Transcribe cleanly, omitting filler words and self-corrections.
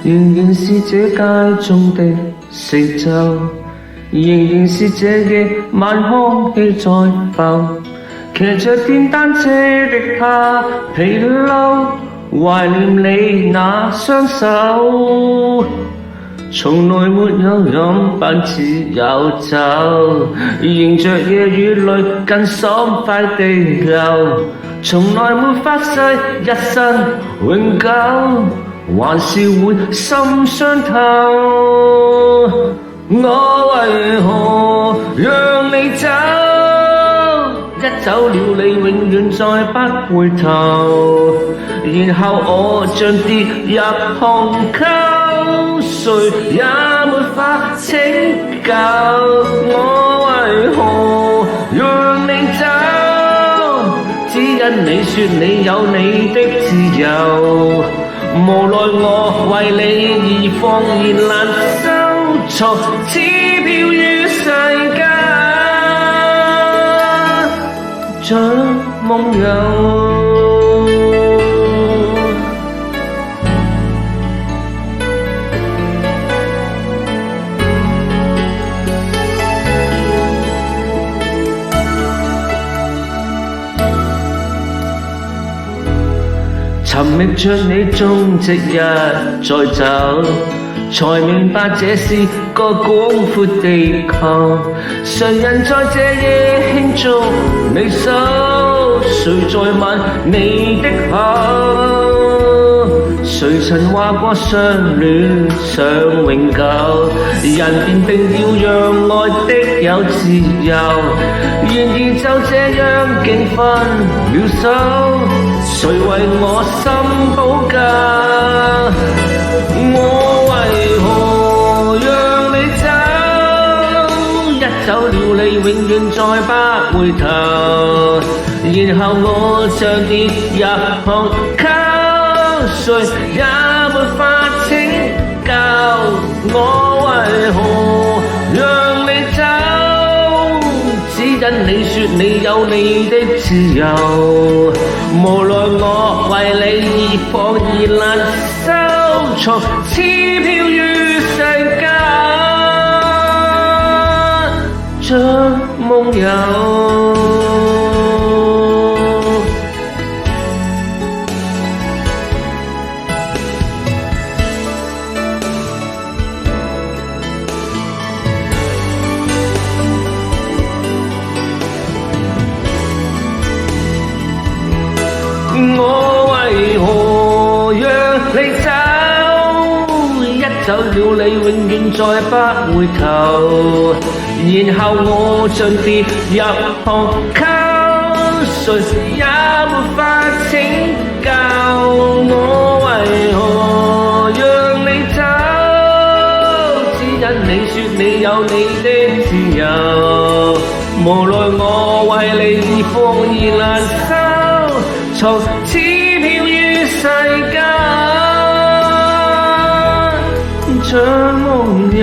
仍然是這街中的四周，仍然是這夜晚空氣在浮，騎着電單車的他疲勞，懷念你那雙手。從來沒有飲半次有酒，迎着夜與淚更爽快地流，從來沒發誓一生永久，還是會心傷透。我為何讓你走？一走了你永遠再不回頭，然後我像跌入虹溝，誰也沒法拯救。我為何讓你走？只因你說你有你的自由，無奈我為你而放然難收藏，似漂於世間像夢遊。尋覓着你蹤跡一再走，才明白這是個廣闊地球。誰人在這夜慶祝你手？誰在吻你的口？誰曾話過相戀想永久？人便定要讓愛的有自由，然而就這樣竟分了手。誰為我心補救？我為何讓你走？一走了你永遠再不回頭，然後我像跌入虹溝，誰也沒法拯救。我為何讓你走？只因你說你有你的自由，無奈我為你而放而難收藏，似漂於世間像夢遊。我為何讓你走？一走了你永遠再不回頭，然後我像跌入虹溝，誰也沒法拯救。我為何讓你走？只因你說你有你的自由，無奈我為你而放而難收藏，似漂於世間像夢遊。